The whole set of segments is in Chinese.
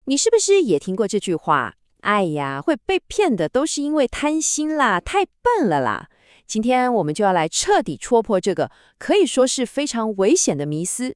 你是不是也听过这句话？哎呀，会被骗的都是因为贪心啦，太笨了啦。今天我们就要来彻底戳破这个可以说是非常危险的迷思。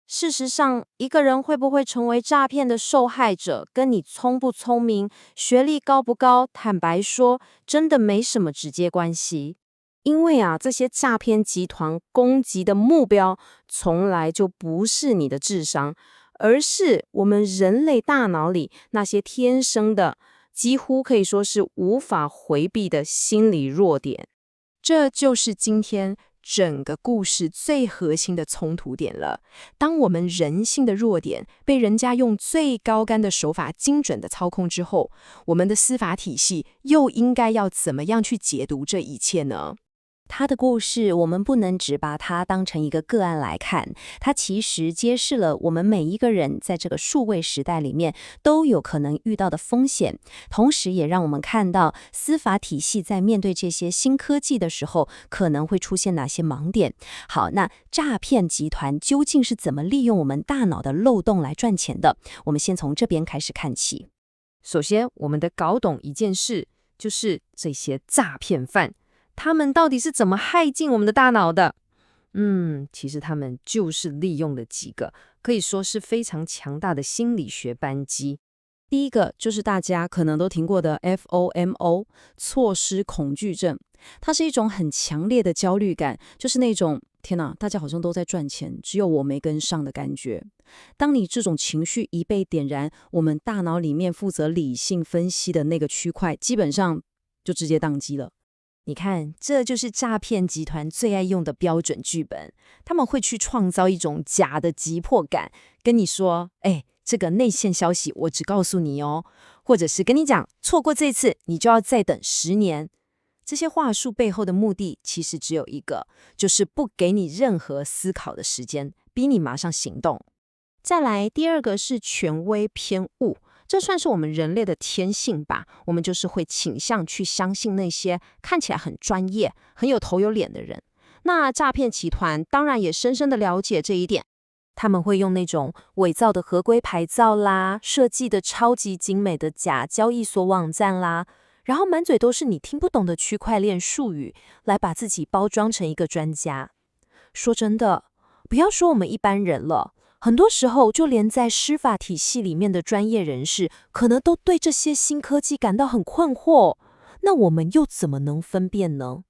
事实上，一个人会不会成为诈骗的受害者，跟你聪不聪明、学历高不高，坦白说，真的没什么直接关系。因为这些诈骗集团攻击的目标，从来就不是你的智商，而是我们人类大脑里那些天生的，几乎可以说是无法回避的心理弱点。这就是今天整个故事最核心的冲突点了。当我们人性的弱点被人家用最高竿的手法精准的操控之后，我们的司法体系又应该要怎么样去解读这一切呢？他的故事，我们不能只把它当成一个个案来看，它其实揭示了我们每一个人在这个数位时代里面都有可能遇到的风险，同时也让我们看到司法体系在面对这些新科技的时候，可能会出现哪些盲点。好，那诈骗集团究竟是怎么利用我们大脑的漏洞来赚钱的？我们先从这边开始看起。首先，我们得搞懂一件事，就是这些诈骗犯他们到底是怎么害进我们的大脑的？其实他们就是利用了几个可以说是非常强大的心理学扳机。第一个就是大家可能都听过的 FOMO 错失恐惧症，它是一种很强烈的焦虑感，就是那种天哪，大家好像都在赚钱，只有我没跟上的感觉。当你这种情绪一被点燃，我们大脑里面负责理性分析的那个区块，基本上就直接宕机了。你看，这就是诈骗集团最爱用的标准剧本。他们会去创造一种假的急迫感，跟你说：“这个内线消息我只告诉你哦。”或者是跟你讲，错过这次，你就要再等10年。这些话术背后的目的其实只有一个，就是不给你任何思考的时间，逼你马上行动。再来，第二个是权威偏误。这算是我们人类的天性吧，我们就是会倾向去相信那些看起来很专业、很有头有脸的人。那诈骗集团当然也深深的了解这一点，他们会用那种伪造的合规牌照啦，设计的超级精美的假交易所网站啦，然后满嘴都是你听不懂的区块链术语，来把自己包装成一个专家。说真的，不要说我们一般人了，很多时候，就连在司法体系里面的专业人士，可能都对这些新科技感到很困惑。那我们又怎么能分辨呢？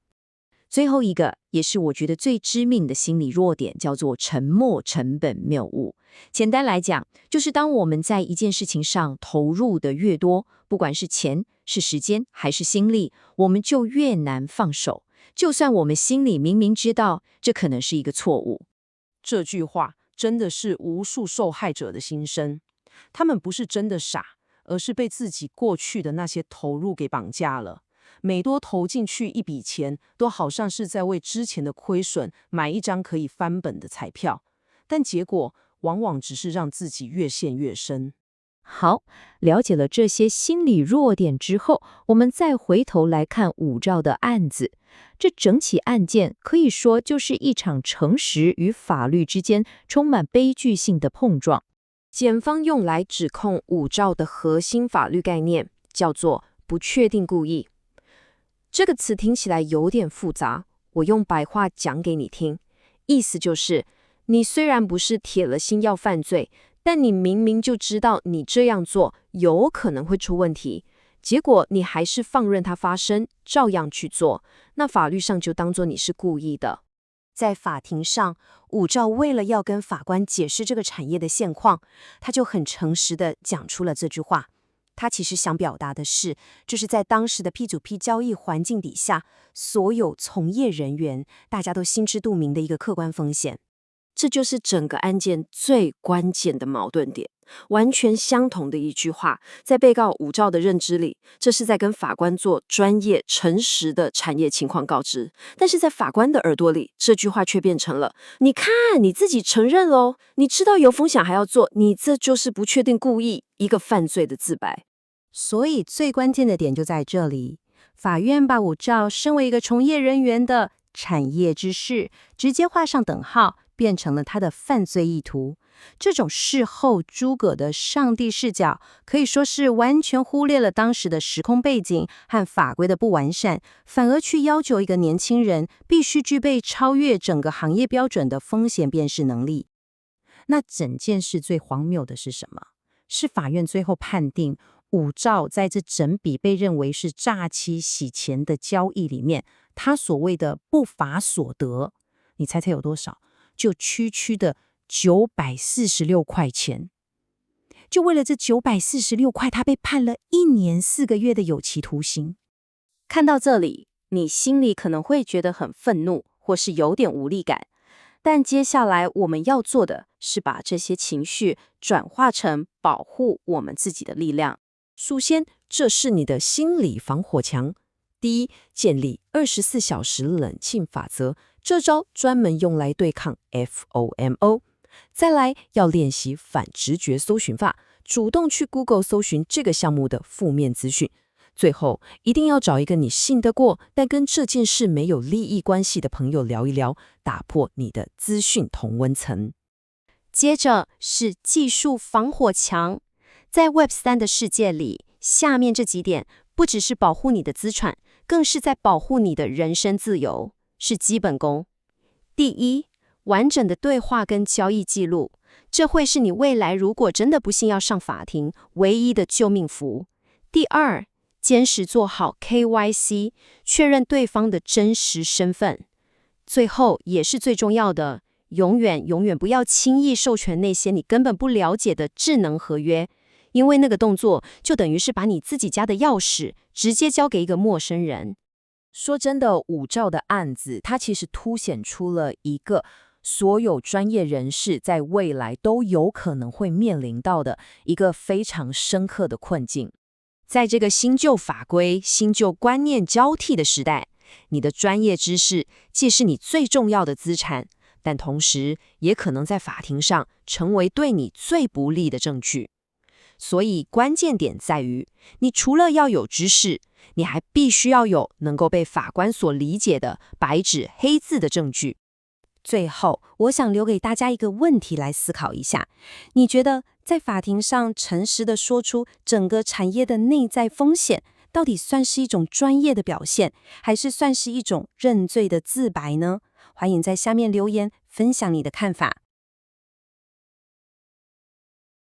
最后一个，也是我觉得最致命的心理弱点，叫做沉没成本谬误。简单来讲，就是当我们在一件事情上投入的越多，不管是钱、是时间还是心力，我们就越难放手。就算我们心里明明知道这可能是一个错误。这句话真的是无数受害者的心声。他们不是真的傻，而是被自己过去的那些投入给绑架了。每多投进去一笔钱，都好像是在为之前的亏损买一张可以翻本的彩票，但结果往往只是让自己越陷越深。好，了解了这些心理弱点之后，我们再回头来看武曌的案子。这整起案件可以说就是一场诚实与法律之间充满悲剧性的碰撞。检方用来指控武曌的核心法律概念叫做不确定故意。这个词听起来有点复杂，我用白话讲给你听。意思就是，你虽然不是铁了心要犯罪，但你明明就知道你这样做有可能会出问题，结果你还是放任它发生，照样去做，那法律上就当作你是故意的。在法庭上，武曌为了要跟法官解释这个产业的现况，他就很诚实地讲出了这句话。他其实想表达的是，就是在当时的 P2P 交易环境底下，所有从业人员大家都心知肚明的一个客观风险。这就是整个案件最关键的矛盾点。完全相同的一句话，在被告武曌的认知里，这是在跟法官做专业、诚实的产业情况告知；但是在法官的耳朵里，这句话却变成了：你看，你自己承认咯，你知道有风险还要做，你这就是不确定故意，一个犯罪的自白。所以最关键的点就在这里，法院把武曌身为一个从业人员的产业知识直接画上等号，变成了他的犯罪意图。这种事后诸葛的上帝视角，可以说是完全忽略了当时的时空背景和法规的不完善，反而去要求一个年轻人必须具备超越整个行业标准的风险辨识能力。那整件事最荒谬的是什么？是法院最后判定武曌在这整笔被认为是诈欺洗钱的交易里面，他所谓的不法所得，你猜猜有多少？就区区的946块钱。就为了这946块，他被判了1年4个月的有期徒刑。看到这里，你心里可能会觉得很愤怒，或是有点无力感。但接下来我们要做的是把这些情绪转化成保护我们自己的力量。首先，这是你的心理防火墙。第一，建立24小时冷静法则，这招专门用来对抗 FOMO。再来，要练习反直觉搜寻法，主动去 Google 搜寻这个项目的负面资讯。最后，一定要找一个你信得过，但跟这件事没有利益关系的朋友聊一聊，打破你的资讯同温层。接着是技术防火墙。在 Web3 的世界里，下面这几点不只是保护你的资产，更是在保护你的人身自由，是基本功。第一，完整的对话跟交易记录，这会是你未来如果真的不幸要上法庭唯一的救命符。第二，坚持做好 KYC， 确认对方的真实身份。最后也是最重要的，永远不要轻易授权那些你根本不了解的智能合约，因为那个动作就等于是把你自己家的钥匙直接交给一个陌生人。说真的，武曌的案子，它其实凸显出了一个所有专业人士在未来都有可能会面临到的一个非常深刻的困境。在这个新旧法规、新旧观念交替的时代，你的专业知识既是你最重要的资产，但同时也可能在法庭上成为对你最不利的证据。所以关键点在于，你除了要有知识，你还必须要有能够被法官所理解的白纸黑字的证据。最后，我想留给大家一个问题来思考一下：你觉得在法庭上诚实地说出整个产业的内在风险，到底算是一种专业的表现，还是算是一种认罪的自白呢？欢迎在下面留言分享你的看法。